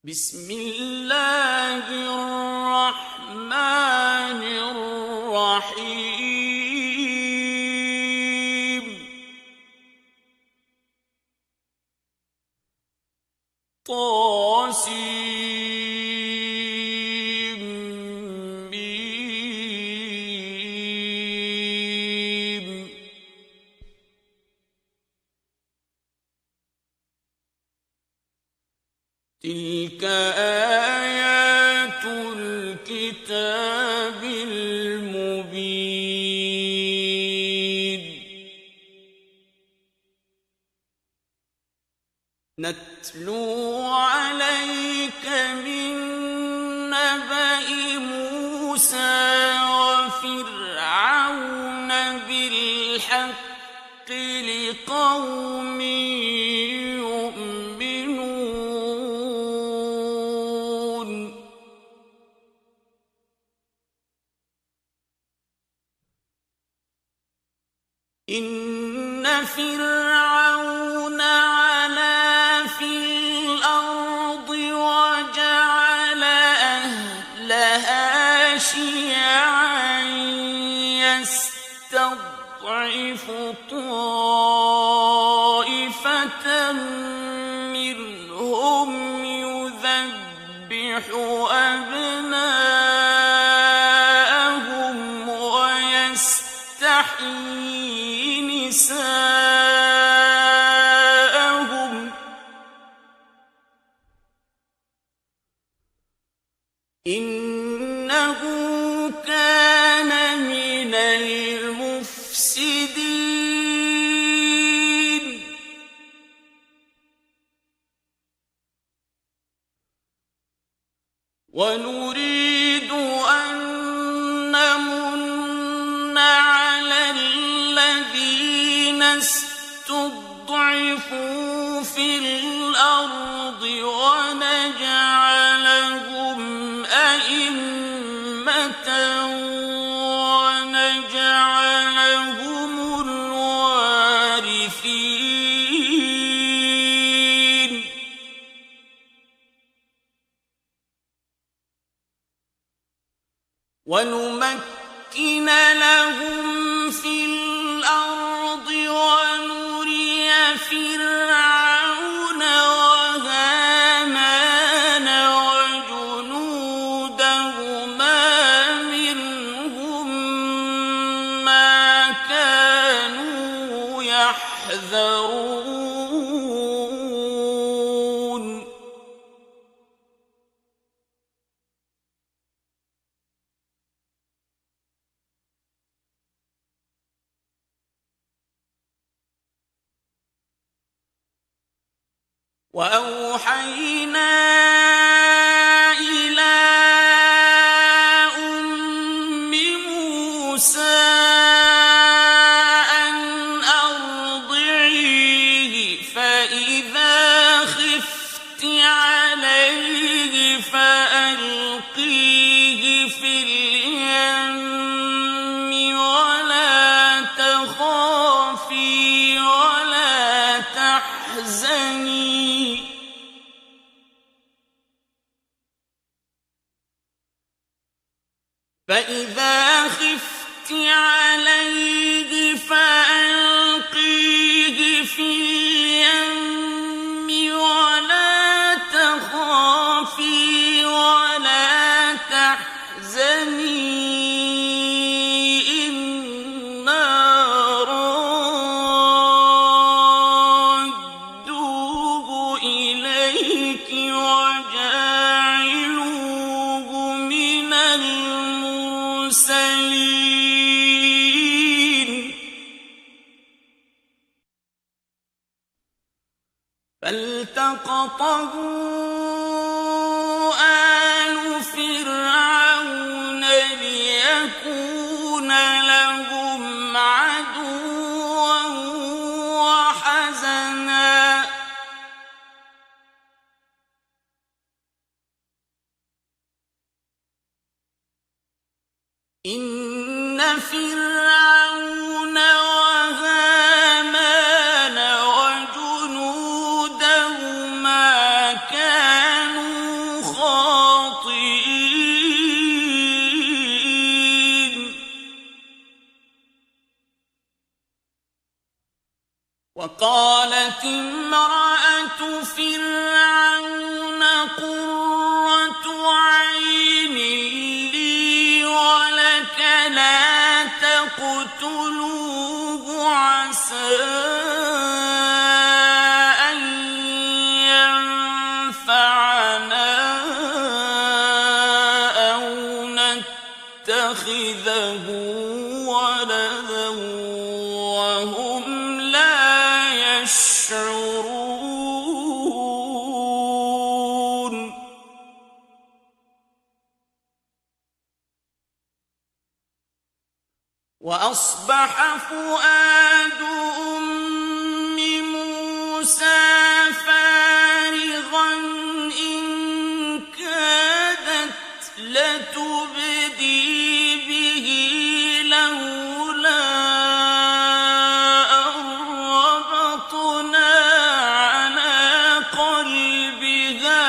بسم الله الرحمن الرحيم طاسم ميم تلك آيات الكتاب المبين نتلو عليك من نبأ موسى وفرعون بالحق لقوم إن فرعون علا في الأرض وجعل أهلها شيعا يستضعف طائفة منهم يذبح أبناءهم ويستحيي نساءهم إنه كان من المفسدين ونريد أن نمن على الذين استضعفوا في الأرض ونجعلهم أئمة ونجعلهم الوارثين ونمكن لهم في الأرض ونري فرعون وهامان وجنودهما منهم ما كانوا يحذرون وأوحينا إلى أم موسى أن أرضعيه فإذا خفت عليه فألقيه في اليم ولا تخافي ولا تحزني فإذا خفت عليه فألقيه في اليم ولا تخافي ولا تحزني إنا رادوه إليك وجاعلوه من المرسلين فالتقطه آل فرعون ليكون لهم عدوا وحزنا إن فرعون وهامان وجنودهما كانوا الخاطئين وقالت امرأة فرعون قرة عين لي ولك لا تقتلوه عسى أن ينفعنا أو نتخذه ولدا وهم لا يشعرون وأصبح فؤاد أم موسى فارغا إن كادت لتبدي به لولا أن ربطنا على قلبها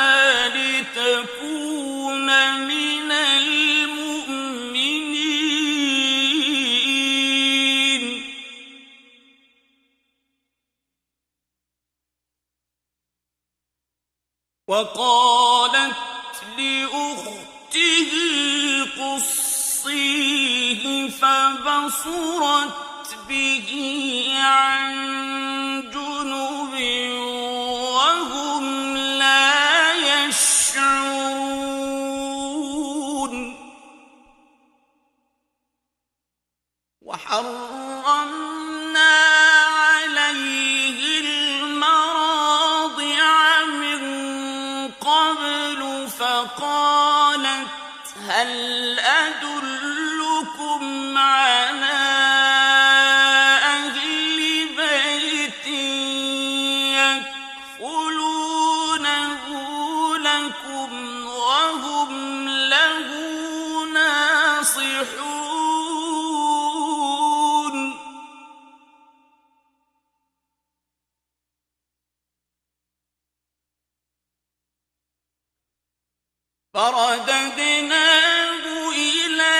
لتكون من المؤمنين وقالت لأخته قصيه فبصرت به عن جنب وهم لا يشعرون وحرمنا عليه المراضع من قبل فقالت هل أدلكم على أهل بيت يكفلونه لكم وهم له ناصحون فرددناه إلى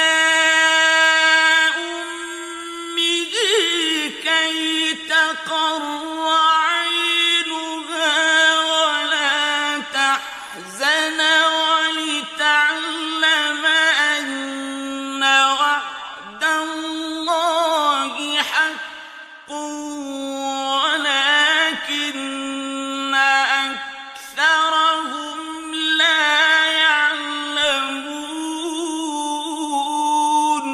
أمه كي تقر عينها ولا تحزن ولتعلم أن وعد الله حق ولكن أكثرهم لا يعلمون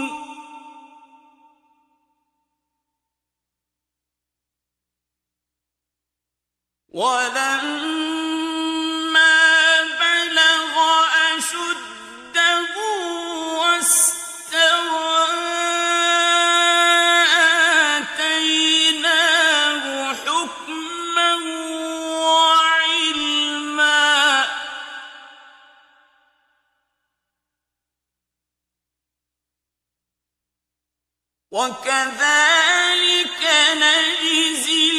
ولما بلغ أشده واستوى آتيناه حكما وعلما وكذلك نجزي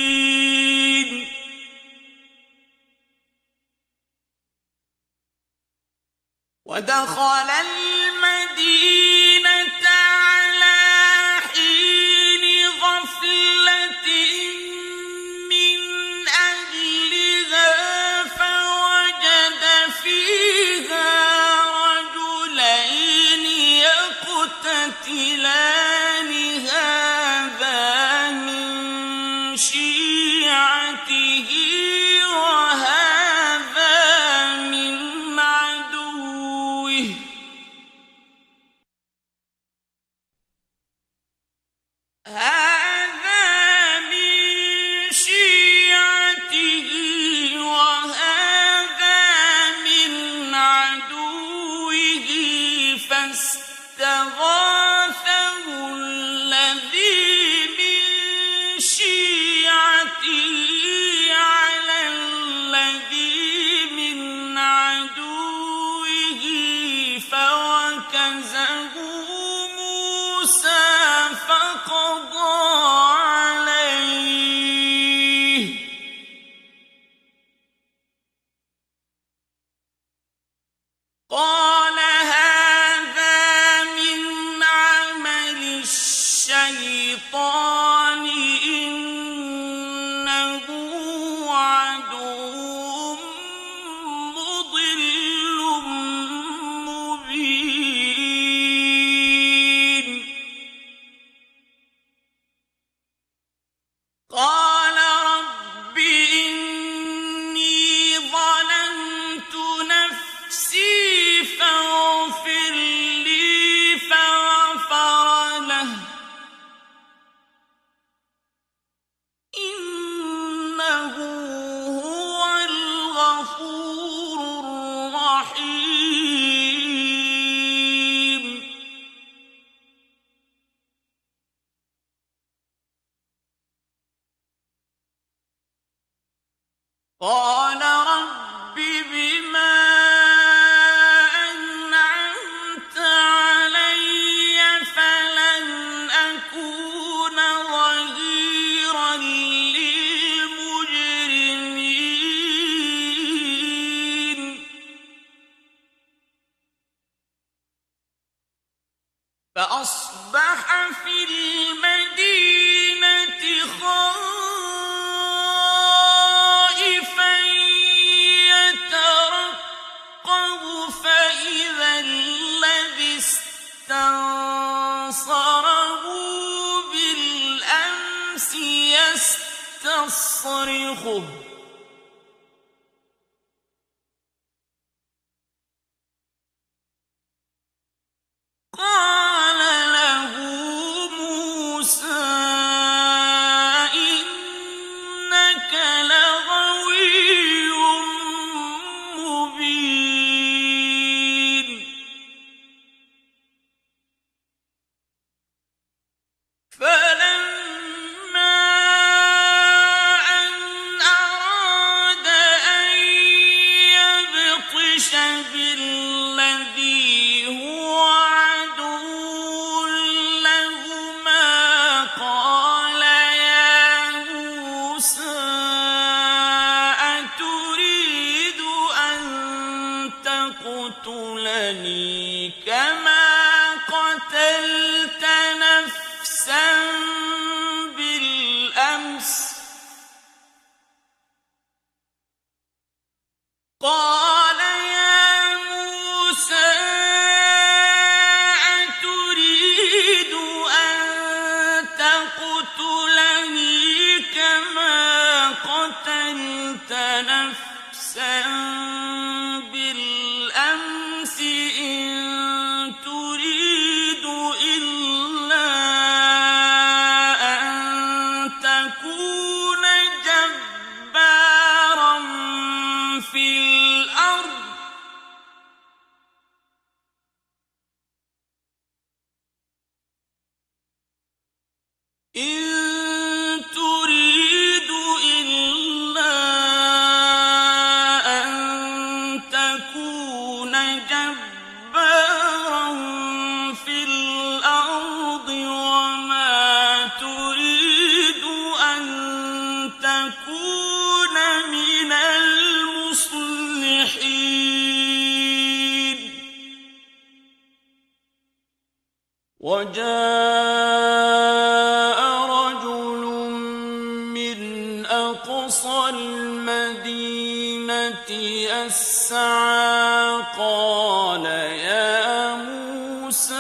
المحسنين ودخل المدينة على حين غفلة من أهلها فوجد فيها رجلين يقتتلان هذا من شيعته وهذا من عدوه غفور رحيم قال رب بما أنعمت علي فلن أكون ظهيرا للمجرمين فأصبح في المدينة خائفا يترقب فإذا الذي استنصره بالأمس يستصرخه قال له موسى إنك لغوي مبين فلما أن أراد أن يبطش بالذي هو عدو لهما قال يا موسى أتريد أن تقتلني كما قتلت نفسا بالأمس قال يا موسى أتريد أن تقتلني كما قتلت نفسا بالأمس إن تريد إلا أن تكون جبارا في الأرض إن تريد إلا أن تكون جبارا في الأرض وما تريد أن تكون من المصلحين وجاء رجل من أقصى المدينة يسعى قال يا موسى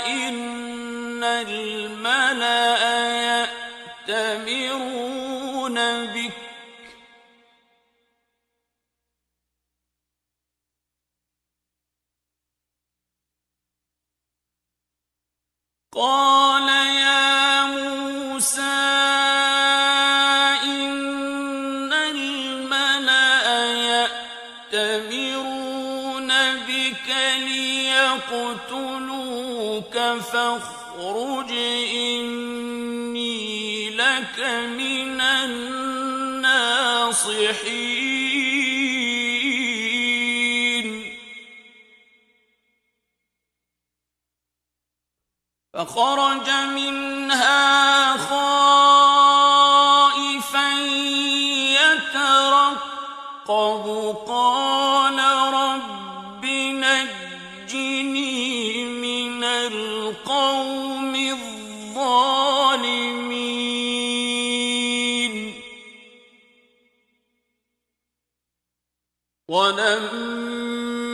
إن الملأ يأتمرون بك قال يا موسى إن الملأ يأتمرون بك ليقتلوك فاخرج إني لك من الناصحين فخرج منها خائفا يترقب قال رب نجني من القوم الظالمين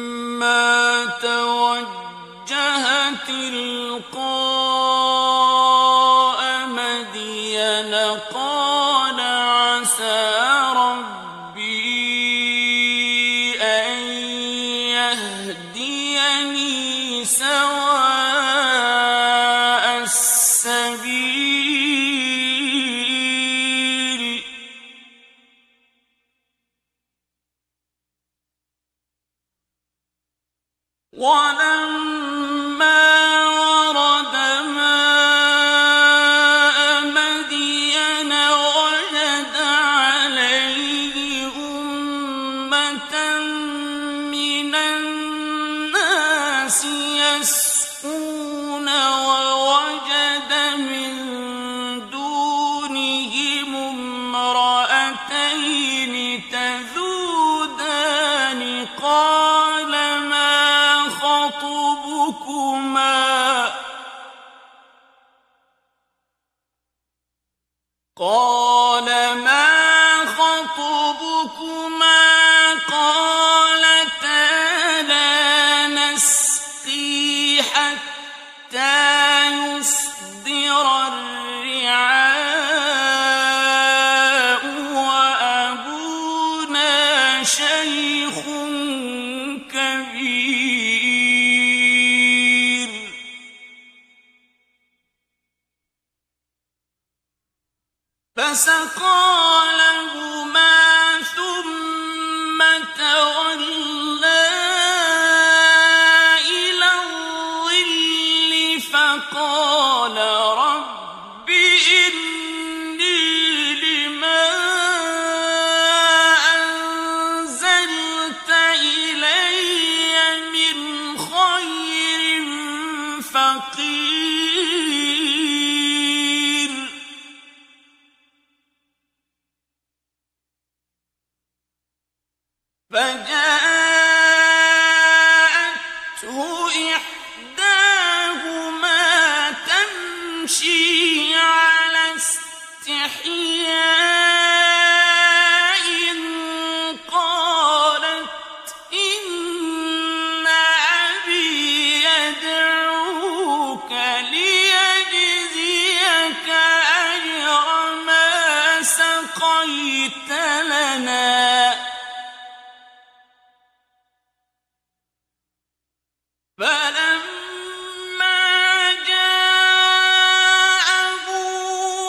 ولما توجه تلقاء مدين قال عسى ربي أن يهديني سواء السبيل وَلَمَّا وَرَدَ مَاءَ مَدْيَنَ وَجَدَ عَلَيْهِ أُمَّةً مِّنَ النَّاسِ يَسْقُونَ وَوَجَدَ مِن دُونِهِمُ امْرَأَتَيْنِ تَذُودَانِ قَالَ مَا خَطْبُكُمَا قَالَتَا لَا نَسْقِي حَتَّىٰ يُصْدِرَ الرِّعَاءُ وَأَبُونَا شَيْخٌ كَبِيرٌ فَسَقَىٰ لَهُمَا ثُمَّ تَوَلَّىٰ إِلَى الظِّلِّ فَقَالَ رَبِّ إِنِّي لِمَا أَنزَلْتَ إِلَيَّ مِنْ خَيْرٍ فَقِيرٌ فَجَاءَتْهُ إِحْدَاهُمَا تَمْشِي عَلَى اسْتِحْيَاءٍ قَالَتْ إِنَّ أَبِي يَدْعُوكَ لِيَجْزِيَكَ أَجْرَ مَا سَقَيْتَ لَنَا فَلَمَّا جَاءَهُ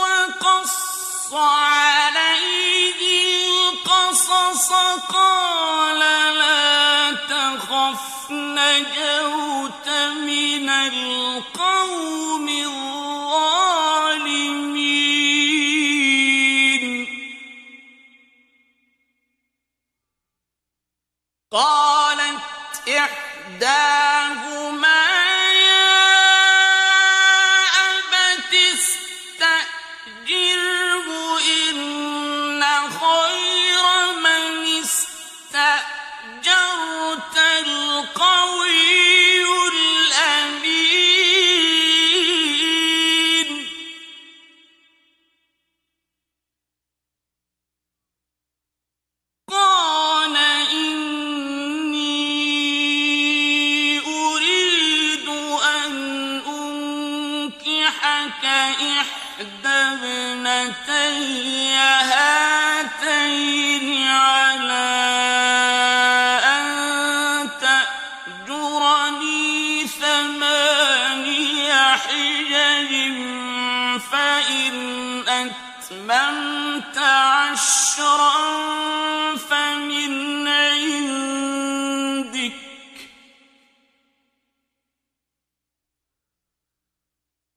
وَقَصَّ عَلَيْهِ الْقَصَصَ قَالَ لَا تَخَفْ نَجَوْتَ مِنَ الْقَوْمِ الظَّالِمِينَ قَالَتْ إِحْدَاهُمَا يَا أَبَتِ اسْتَأْجِرْهُ إِنَّ خَيْرَ مَنِ اسْتَأْجَرْتَ الْقَوِيُّ الْأَمِينُ قَالَ إِنِّي أُرِيدُ أَنْ أُنكِحَكَ إِحْدَى ابْنَتَيَّ هَاتَيْنِ عَلَىٰ أَن تَأْجُرَنِي 8 حِجَجٍ فَإِنْ أَتْمَمْتَ 10 فَمِنْ عِندِكَ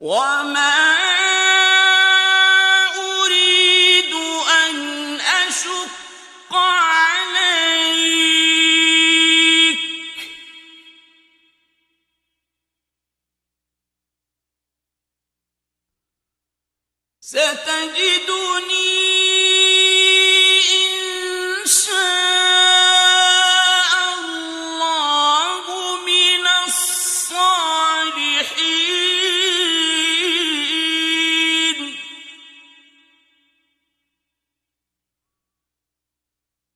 وَمَا أُرِيدُ أَنْ أَشُقَّ عَلَيْكَ سَتَجِدُنِي إِن شَاءَ اللَّهُ مِنَ الصَّالِحِينَ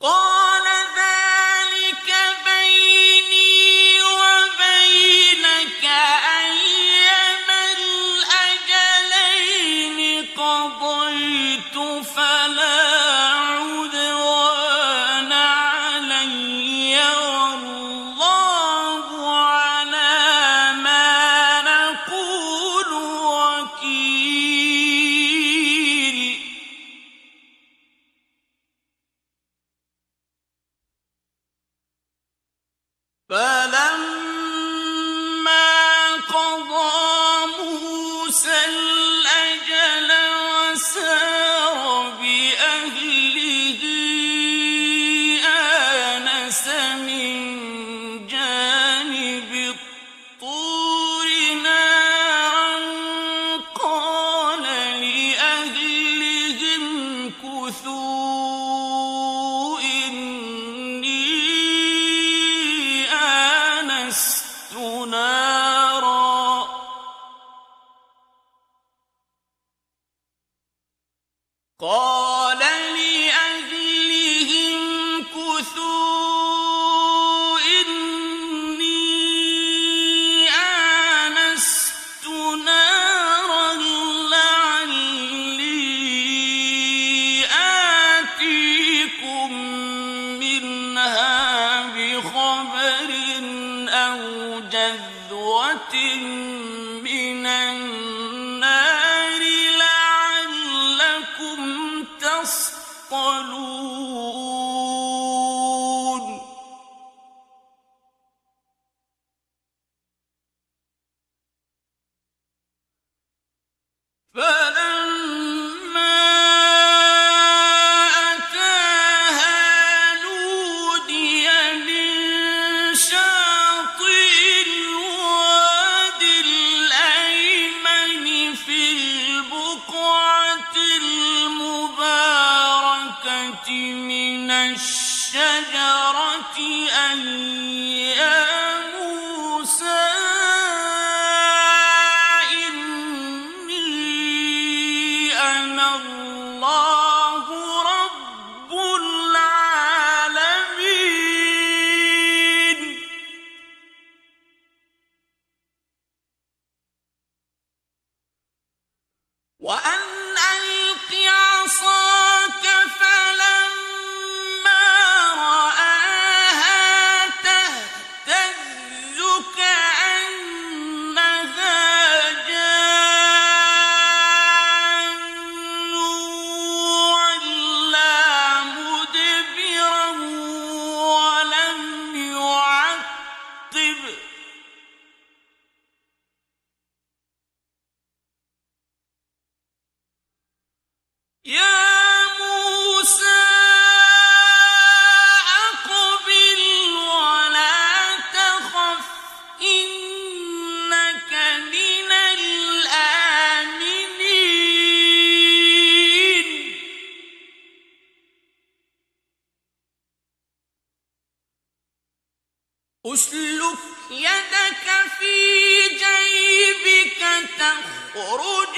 قَالَ ذَلِكَ بَيْنِي وَبَيْنَكَ أَيَّمَا الْأَجَلَيْنِ قَضَيْتُ فَلَا عُدْوَانَ عَلَيَّ وَاللَّهُ عَلَىٰ مَا نَقُولُ وَكِيلٌ فَلَمَّا إني آنست نارا قال لأهلهم كثوا إني آنست نارا لعلي آتيكم منها بخبر أو جذوة من النار لعلكم تصطلون فلما أتاها نودي من شاطئ الواد الأيمن في البقعة المباركة من الشجرة أن يا موسى إني أنا الله رب العالمين وأن ألق عصاك فلما رآها تهتز كأنها جان ولا مدبرا ولم يعقب يا موسى أقبل ولا تخف إنك من الآمنين أسلك يدك في جيبك تخرج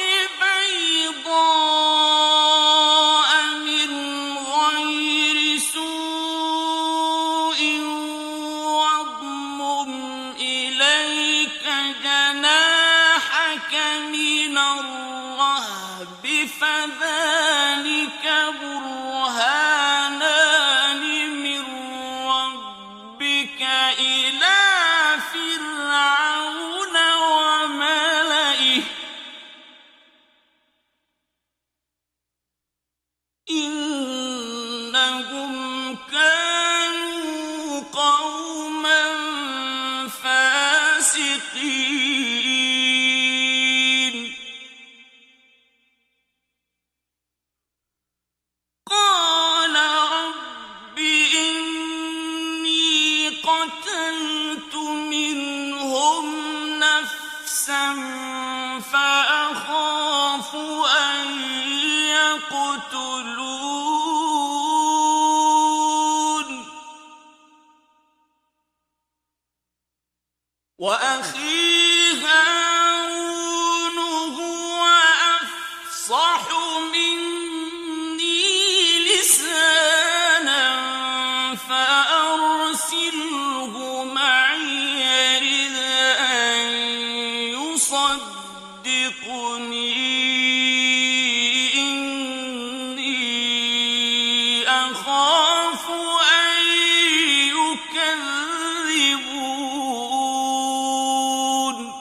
بيضاء من غير سوء واضمم إليك جناحك من الرهب فذلك برهانان من ربك إلى فرعون وملئه إنهم كانوا قوما فاسقين قال رب إني قتلت منهم نفسا فأخاف أن يقتلون وأخي هارون هو أفصح مني لسانا فأرسله معي يرد أن يصدقني إني أخاف أن يكذبون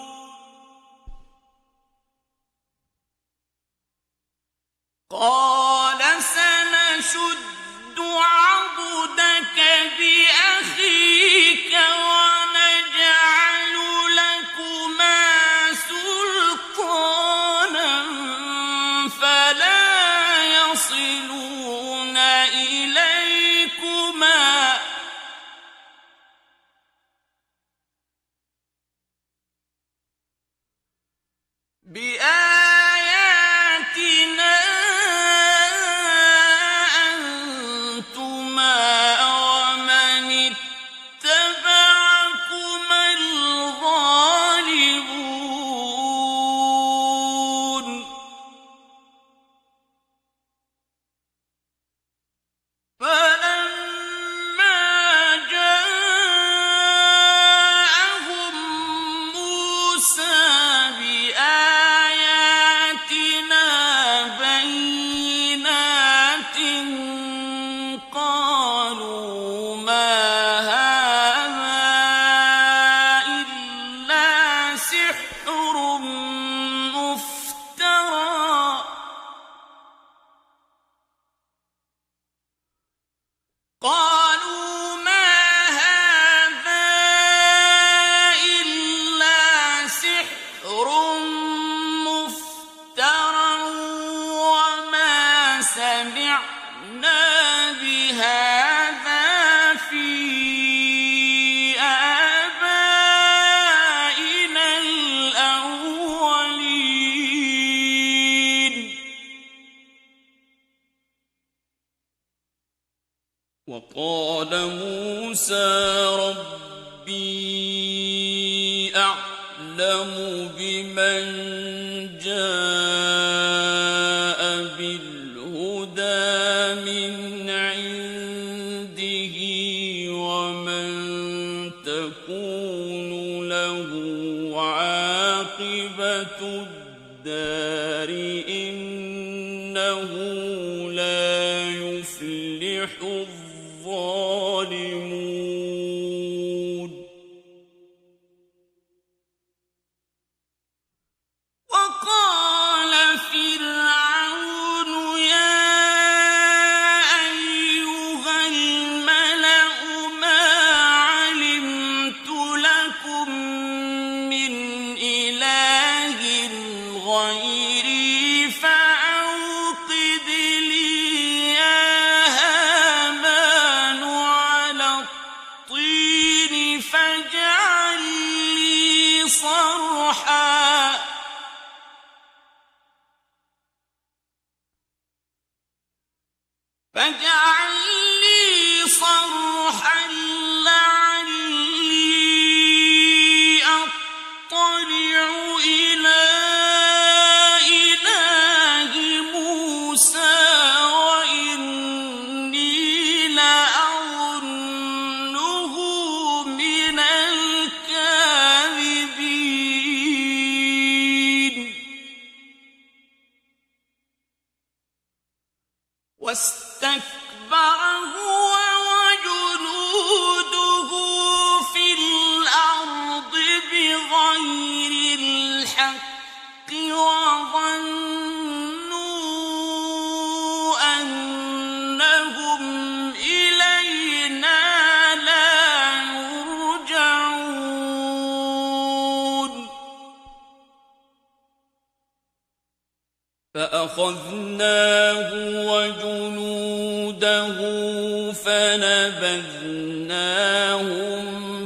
قال سنشد عضدك بأخيك ونجعل لكما سلطانا فلا يصلون إليكما بآياتنا قالوا ما هذا إلا سحر مفترى وما سمعنا بهذا في آبائنا الأولين وقال موسى ربي أعلم بمن جاء بالهدى من عنده ومن تكون له عاقبة الدار إنه لا يفلح الظالمون وقال فرعون يا أيها الملأ ما علمت لكم من إله غيري فأوقد لي يا هامان على الطين فاجعل لي صرحا لعلي أطلع إلى إله موسى وإني لأظنه من الكاذبين واستكبر هو وجنوده في الأرض بغير الحق وظنوا أنهم إلينا لا يرجعون فأخذناه وجنوده فنبذناهم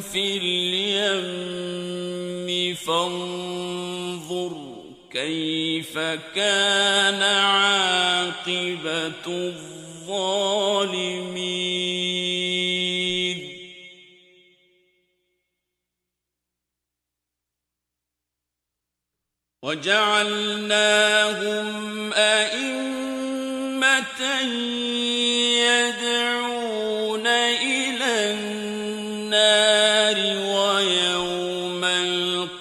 في اليم فانظر كيف كان عاقبة الظالمين وجعلناهم أئمة يدعون إلى النار ويوم القيامة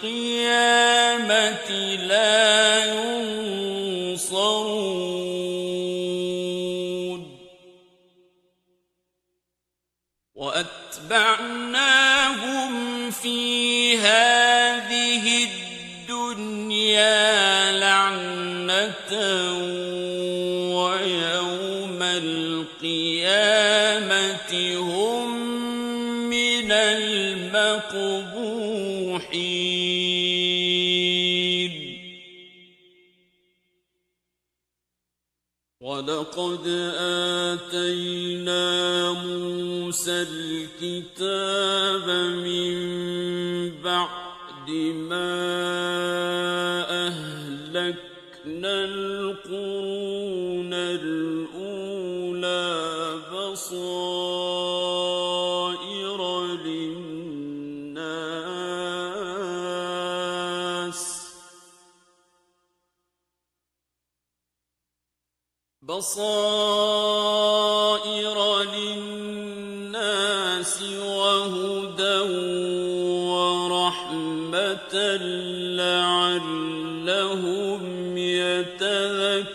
لا ينصرون وأتبعناهم في هذه الدنيا لعنة ويوم القيامة هم من المقبوحين ولقد آتينا موسى الكتاب من بعد ما أهلكنا القرون الأولى بصائر للناس وهدى ورحمة لعلهم يتذكرون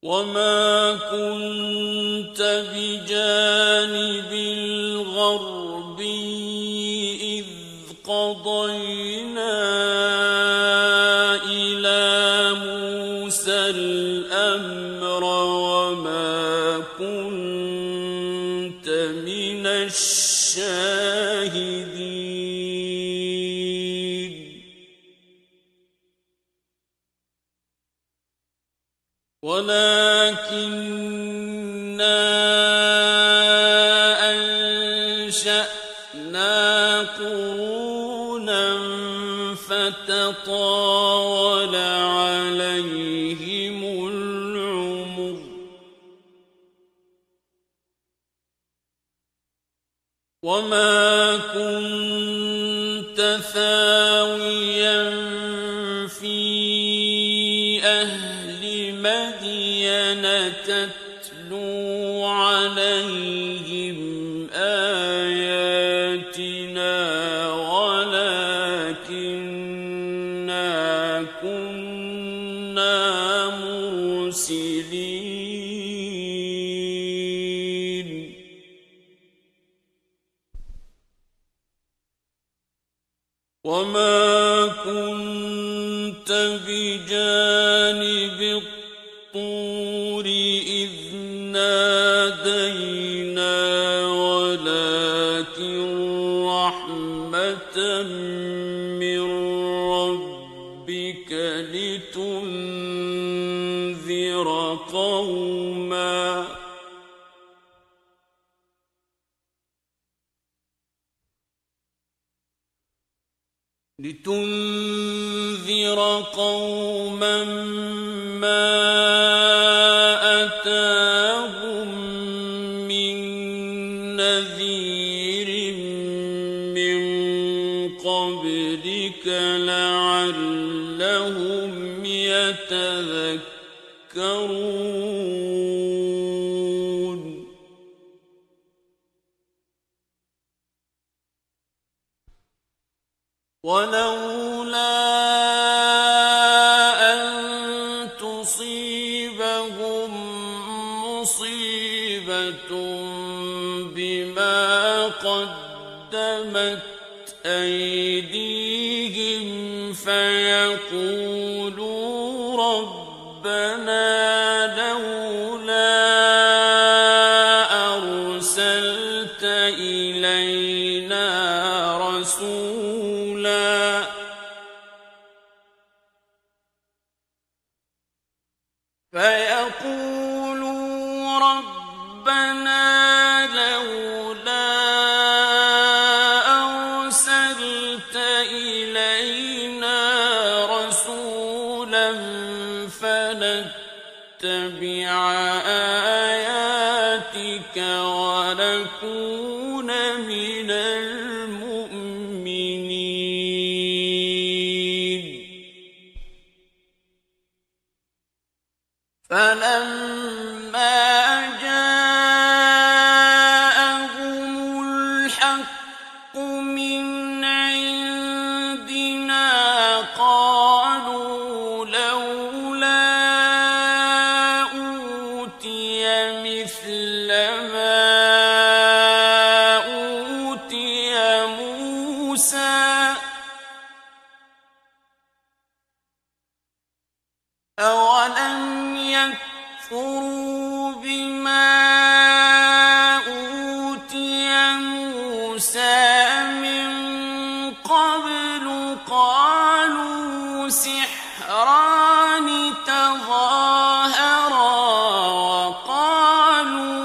وما كنت بجانب الغربي إذ قضينا إلى الشاهدين ولكننا أنشأنا قرونا فتطاول عليهم العمر وما كنت ثاويا في أهل مدين تتلو عليهم آياتنا ولكننا كنا مرسلين وما كنت بجانب الطور إذ نادينا ولكن رحمة من ربك لتنذر قوما ما أتاهم من نذير من قبلك لعلهم يتذكرون ولولا أن تصيبهم مصيبة بما قدمت أيديهم فيقولوا ربنا لولا أرسلت إلينا رسولا فنتبع آياتك ونكون من المؤمنين فلما جاءهم الحق من عندنا قالوا لولا أوتي مثل ما أوتي موسى أولم يكفروا بما أوتي موسى من قبل قالوا سحران تظاهرا وقالوا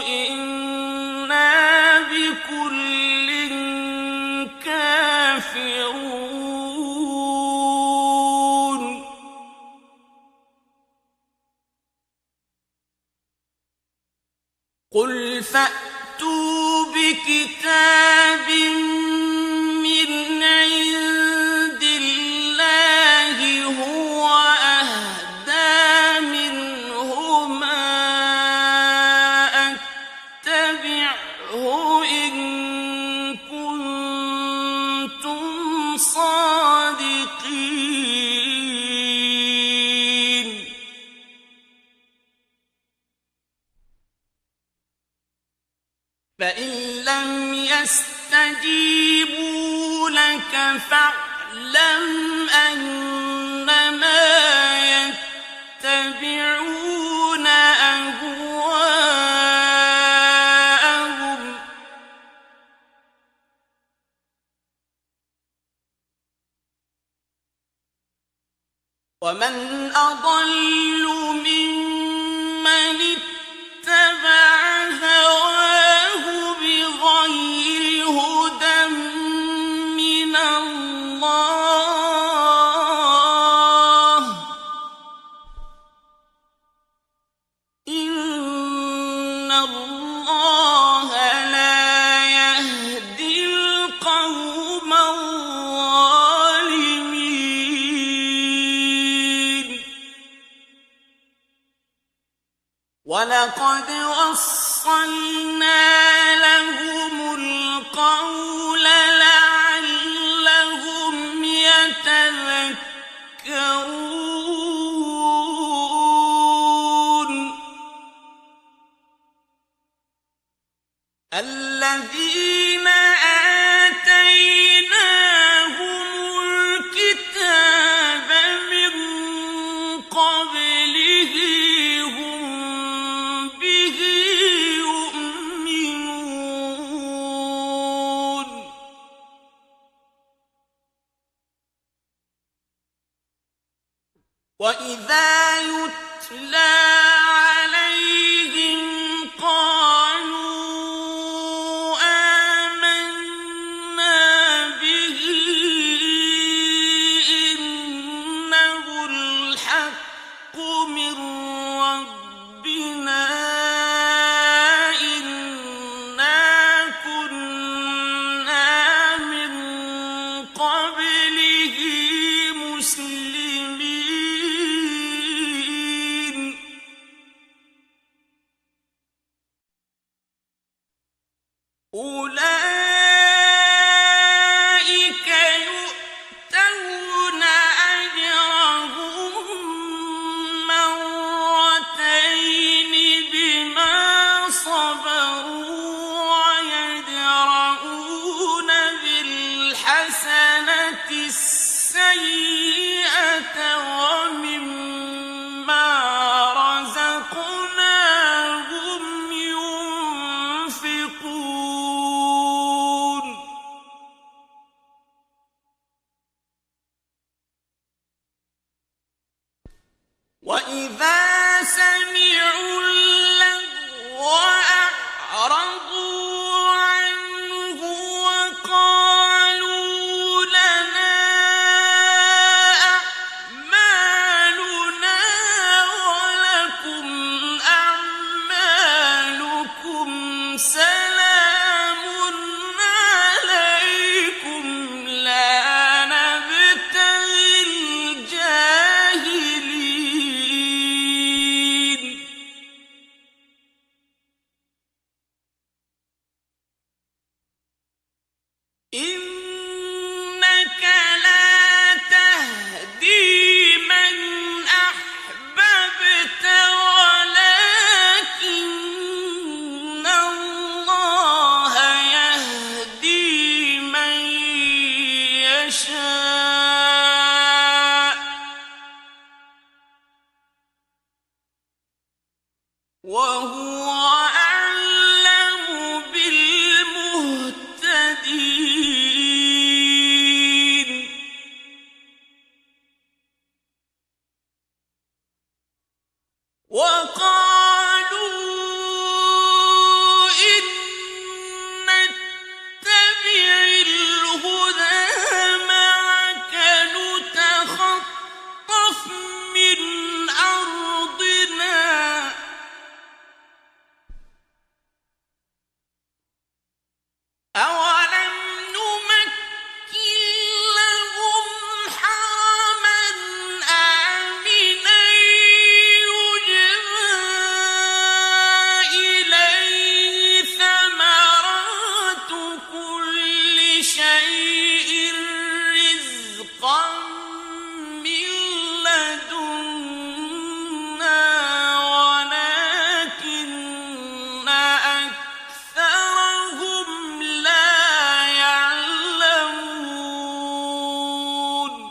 إنا بكل كافرون قل فأتوا بكتاب من عند الله هو أهدى منهما أتبعه إن كنتم صادقين فإن لم يستجيبوا لك فاعلم أنما يتبعون أهواءهم ومن أضل ممن اتبع هواه بغير هدى من الله إن الله لا يهدي القوم الظالمين ولقد وصلنا لهم القول لعلهم يتذكرون الذين آتيناهم الكتاب من قبله هم به يؤمنون وإذا يتلى عليهم قالوا آمنا به إنه الحق من ربنا إنا كنا من قبله مسلمين أولئك يؤتون أجرهم مرتين بما صبروا ويدرؤون بالحسنة السيئة ومما رزقناهم ينفقون وإذا سمعوا اللغو أعرضوا عنه وقالوا لنا أعمالنا ولكم أعمالكم سلام عليكم لا نبتغي الجاهلين إنك لا تهدي من أحببت ولكن الله يهدي من يشاء وهو أعلم بالمهتدين وقالوا إن نتبع الهدى معك نتخطف من أرضنا أولم نمكن لهم حرما آمنا يجبى إليه ثمرات كل شيء رزقا من لدنا ولكن أكثرهم لا يعلمون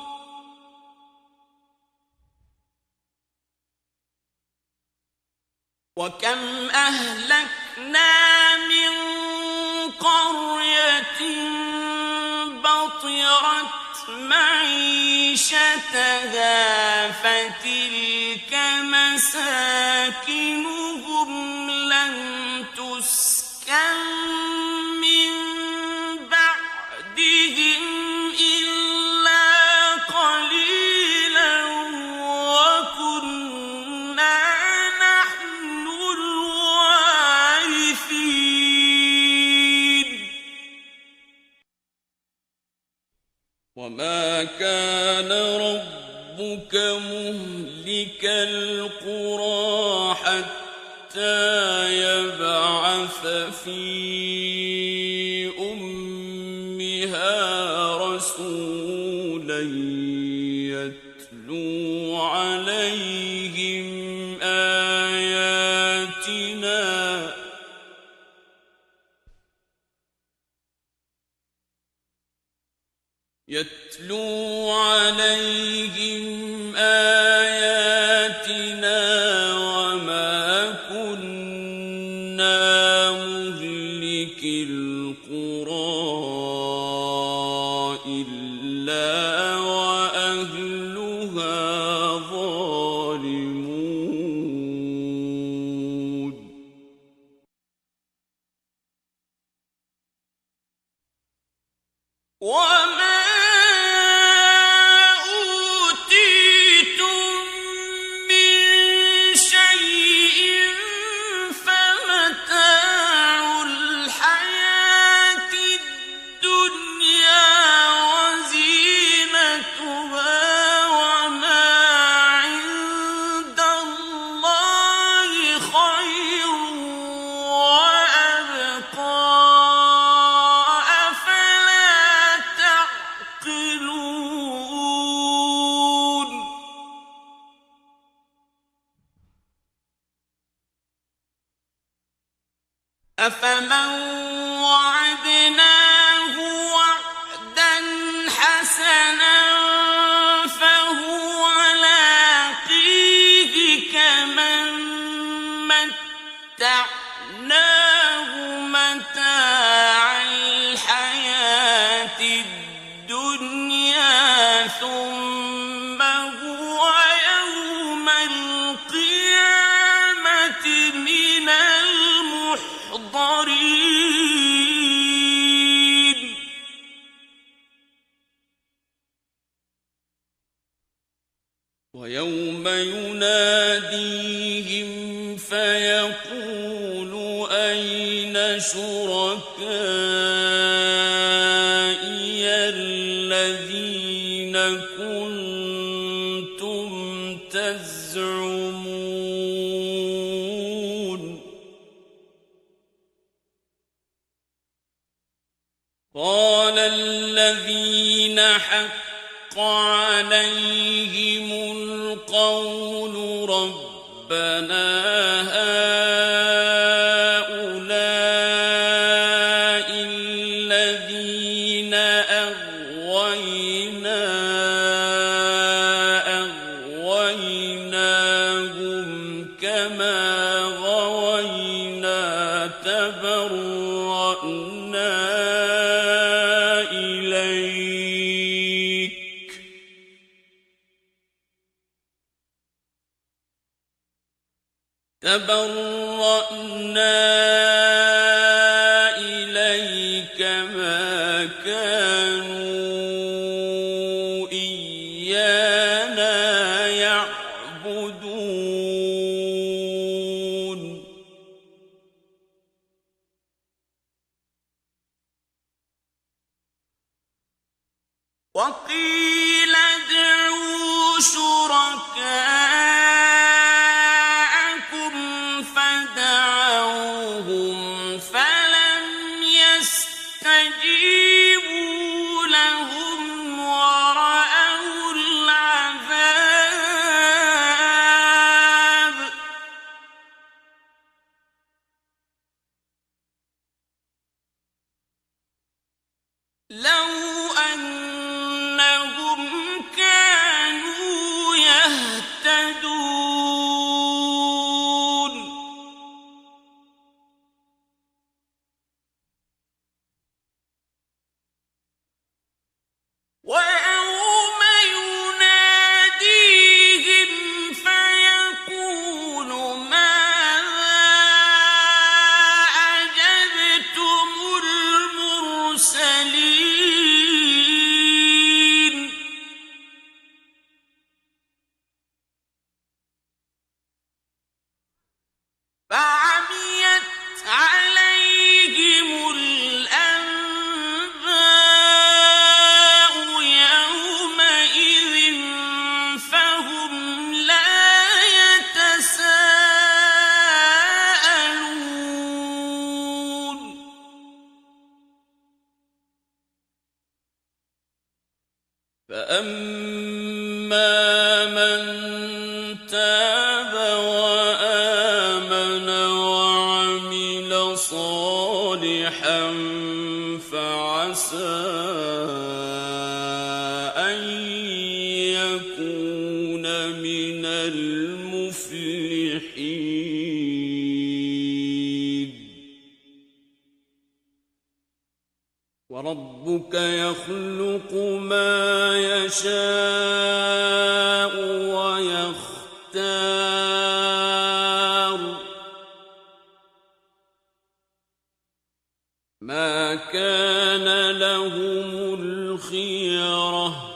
وكم أهلكنا من قرية بطرت معيشتها تلك مساكنهم لم تسكن من بعدهم إلا قليلا وكنا نحن الوارثين وما كان ربك مهلك القرى حتى يبعث في أمها رسولا يتلو عليهم آياتنا وما كنا مهلك القرى إلا وأهلها ظالمون وما أفمن وعدناه وعدا حسنا فهو لاقيه كمن متعناه متاع الحياة الدنيا ثم هو يوم القيامة من المحضرين ويوم يناديهم فيقول أين شركائي الذين كنتم تزعمون قال الذين حق عليهم القول ربنا هؤلاء الذين أغويناهم كما غوينا تبرأنا إليك ما كانوا إيانا يعبدون وقيل ادعوا شركاءكم فدعوهم فلم يستجيبوا لهم ورأوا العذاب يكون من المفلحين وربك يخلق ما يشاء ويختار ما كان لهم الخيرة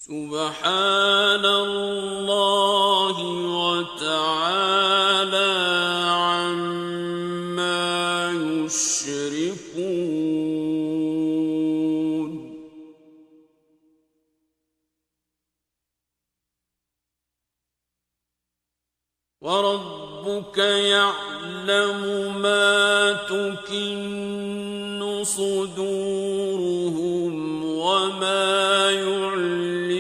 سبحان الله وتعالى عما يشركون وربك يعلم ما تكن صدورهم وما يعلنون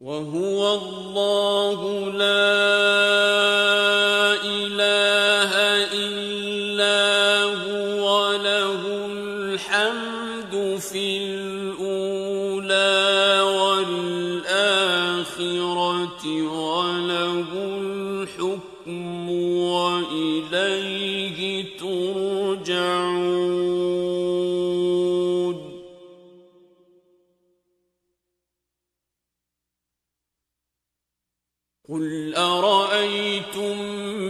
وهو الله لا إله إلا هو له الحمد في الأولى والآخرة وله الحكم وإليه ترجعون قل أرأيتم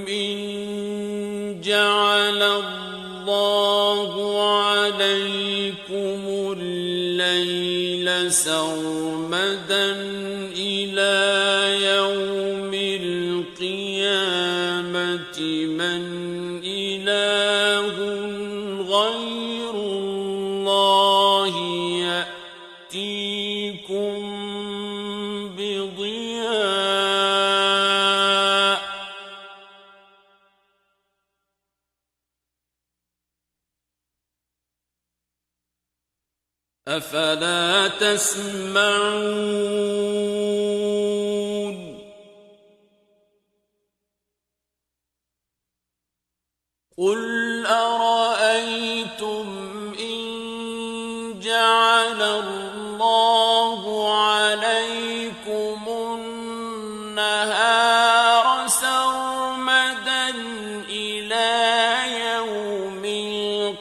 إن جعل الله عليكم الليل سرمدا إلى يوم القيامة من إله غير الله يأتيكم بضياء أفلا تسمعون قل أرأيتم إن جعل الله عليكم النهار سرمدا إلى يوم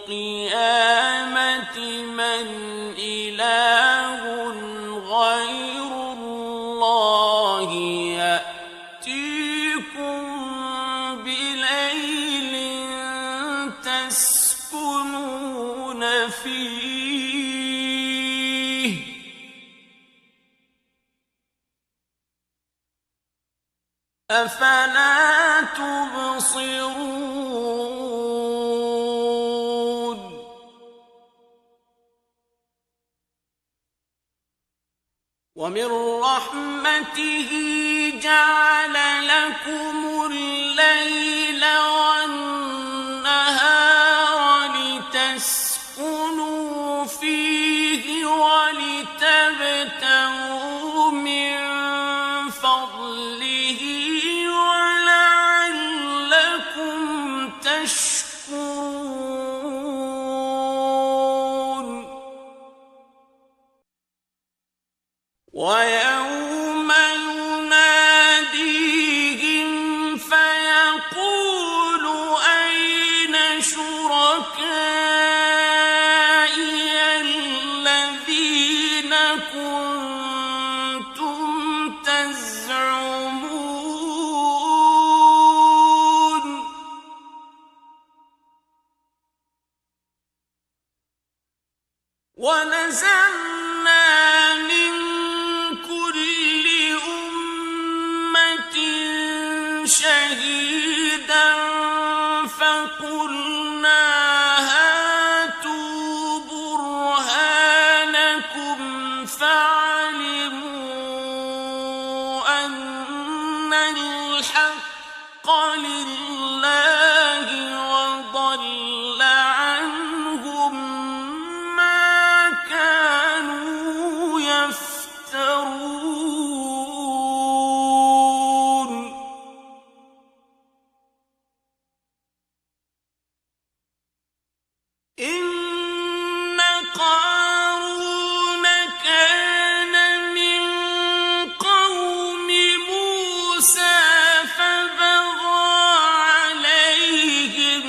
القيامة من إله غير الله يأتيكم بليل تسكنون فيه أفلا تبصرون ومن رحمته جعل لكم الليل والنهار لتسكنوا فيه ولتبتغوا من فضله ولعلكم تشكرون ويوم يناديهم فيقول أين شركائي الذين كنتم تزعمون ونزعنا من كل أمة شهيدا فقلنا هاتوا برهانكم فعلموا أن الحق لله وضل عنهم ما كانوا يفترون إن قارون كان من قوم موسى فبغى عليهم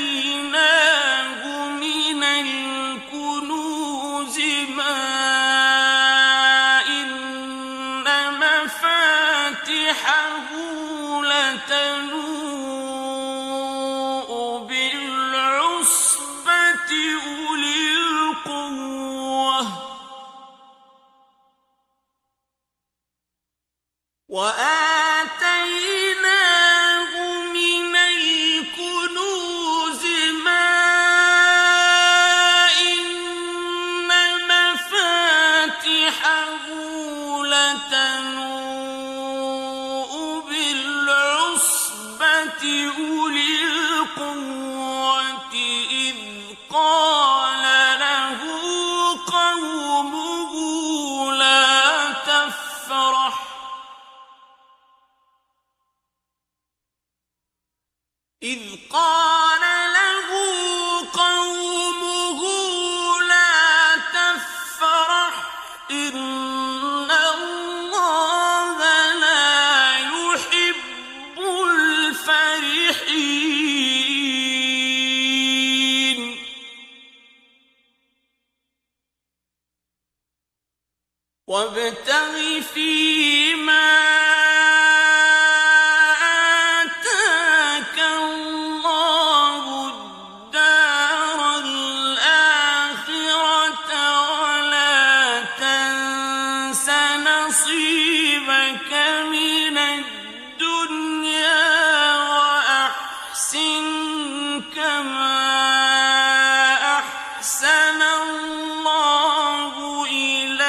وآتيناه من الكنوز ما إن مفاتحه لتنوء بالعصبة أولي القوة وآتيناه من الكنوز ما إن مفاتحه لتنوء بالعصبة أولي القوة إذ قال له قومه لا تفرح إن الله لا يحب الفرحين وابتغ فيما آتاك الله الدار الآخرة ولا تنس نصيبك من الدنيا وأحسن كما أحسن الله إليك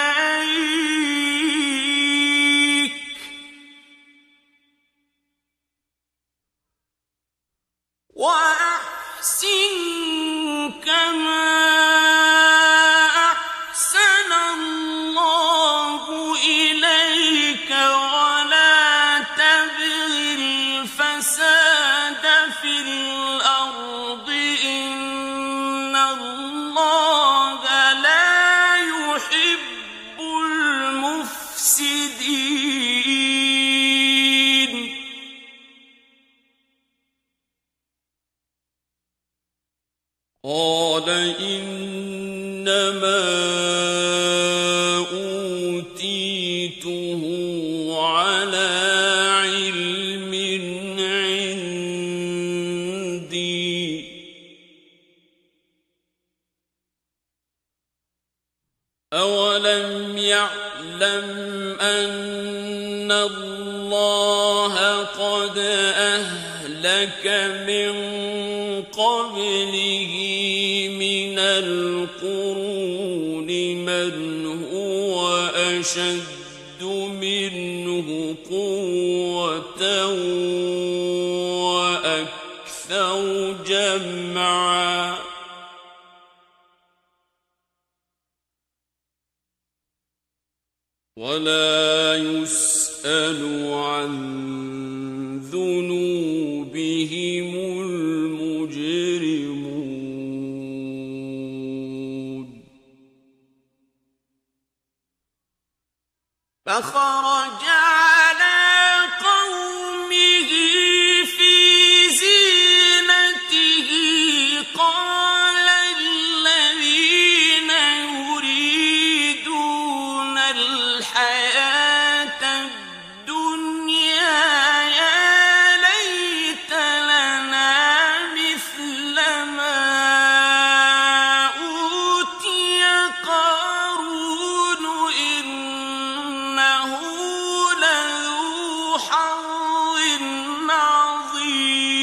وأحسن كما أحسن الله إليك ولا تبغ الفساد في الأرض إن الله لا يحب المفسدين قال إنما أوتيته على علم عندي أولم يعلم أن الله قد أهلك من قبله من القرون من هو أشد منه قوة وأكثر جمعا ولا يسأل عن ذنوبهم المجرمون فخرج على قومه في زينته قال الذين يريدون الحياة الدنيا يا ليت لنا مثل ما أوتي قارون إنه لذو حظ عظيم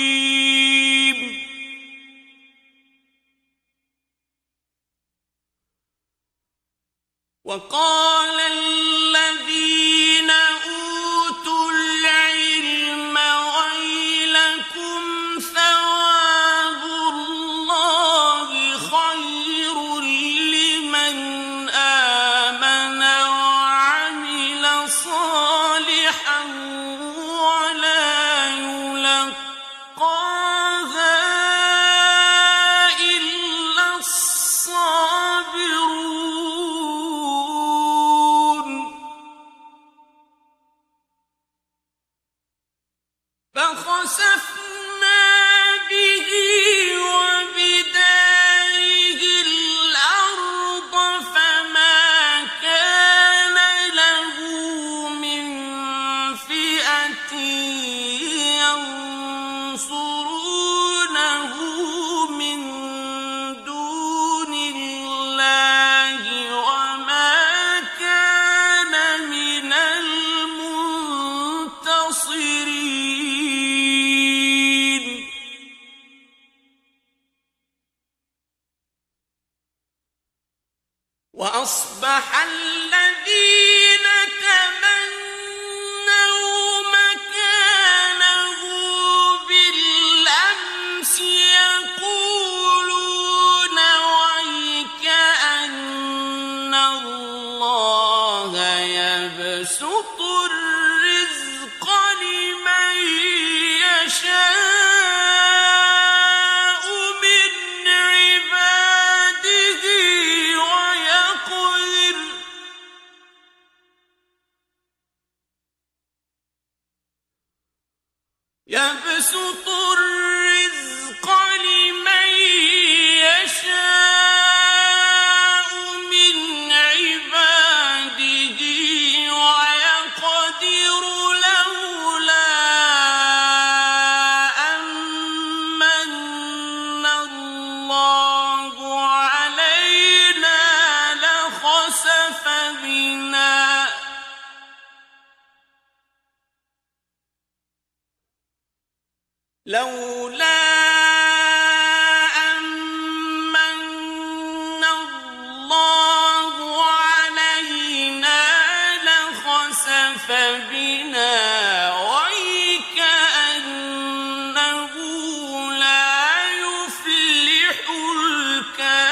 وقال الذين أوتوا العلم ويلكم ثواب الله خير لمن آمن وعمل صالحا ولا يلقاها فَخَسَفْنَا بِهِ وَبِدَارِهِ الْأَرْضَ فَمَا كَانَ لَهُ مِنْ فِئَةٍ يَنصُرُونَهُ مِنْ دُونِ اللَّهِ وَمَا كَانَ مِنَ الْمُنتَصِرِينَ. وَأَصْبَحَ الَّذِينَ تَمَنَّوْا مَكَانَهُ بِالْأَمْسِ يَقُولُونَ وَيْكَأَنَّ اللَّهَ يَبْسُطُ الرِّزْقَ لِمَن يَشَاءُ مِنْ عِبَادِهِ وَيَقْدِرُ ۖ يَبْسُطُ الرِّزْقَ لِمَن يَشَاءُ مِنْ عِبَادِهِ وَيَقْدِرُ ۖ لَوْلَا أَن مَّنَّ اللَّهُ عَلَيْنَا لَخَسَفَ بِنَا وَيْكَأَنَّهُ لَا يُفْلِحُ الْكَافِرُونَ.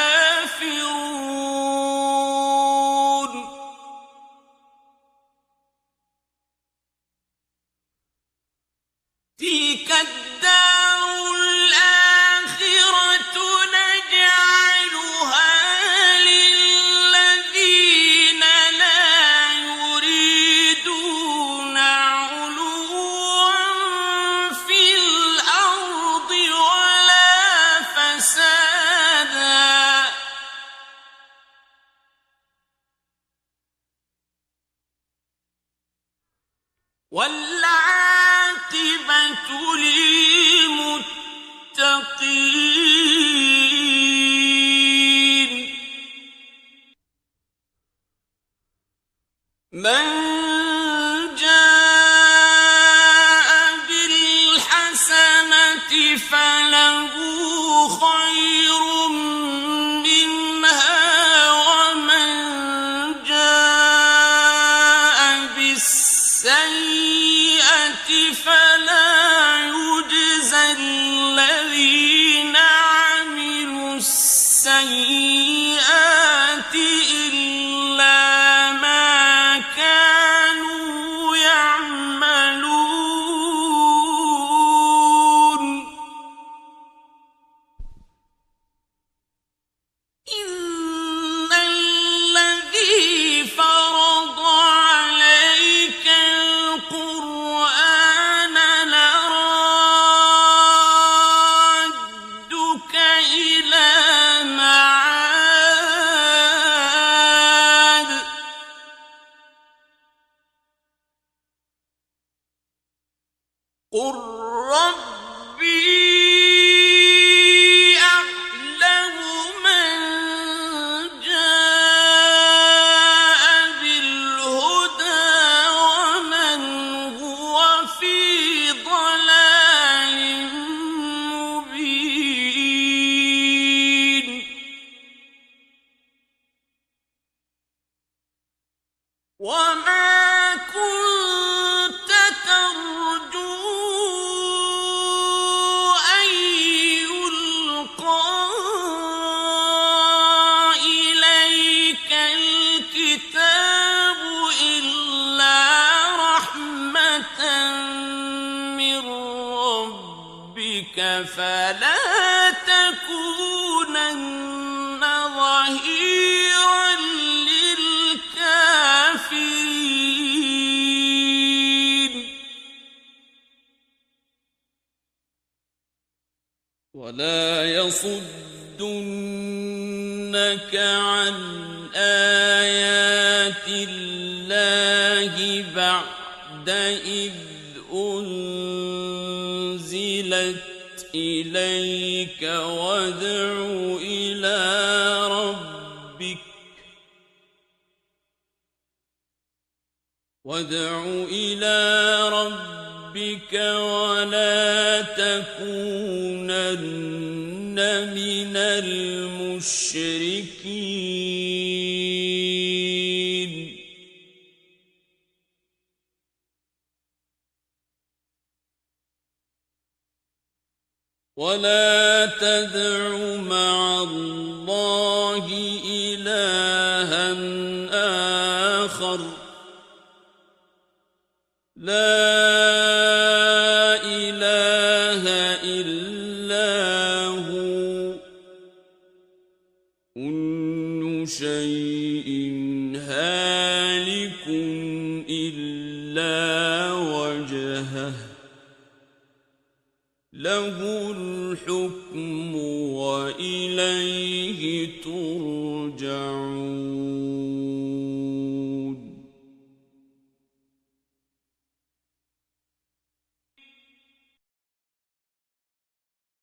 تِلْكَ الدَّارُ الْآخِرَةُ نَجْعَلُهَا لِلَّذِينَ لَا يُرِيدُونَ عُلُوًّا فِي الْأَرْضِ وَلَا فَسَادًا ۚ وَالْعَاقِبَةُ لِلْمُتَّقِينَ. مَنْ جَاءَ بِالْحَسَنَةِ فَلَهُ خَيْرٌ مِّنْهَا وَمَنْ جَاءَ بِالسَّيِّئَةِ فَلَا يُجْزَى الَّذِينَ عَمِلُوا السَّيِّئَاتِ إِلَّا مَا كَانُوا يَعْمَلُونَ. إِنَّ الَّذِي فَرَضَ عَلَيْكَ الْقُرْآنَ لَرَادُّكَ إِلَىٰ مَعَادٍ ۚ قُل رَّبِّي أَعْلَمُ مَن جَاءَ بِالْهُدَىٰ وَمَنْ هُوَ فِي ضَلَالٍ مُّبِينٍ. وَمَا كُنتَ تَرْجُو أَن يُلْقَىٰ إِلَيْكَ الْكِتَابُ إِلَّا رَحْمَةً مِّن رَّبِّكَ فَلَا تَكُونَنَّ ظَهِيرًا لِّلْكَافِرِينَ. ولا يصدنك عن آيات الله بعد إذ أنزلت إليك وادع إلى ربك ولا تكونن من المشركين ولا تدع مع الله إلها آخر لا إله إلا هو كل شيء هالك إلا وجهه له الحكم وإليه ترجعون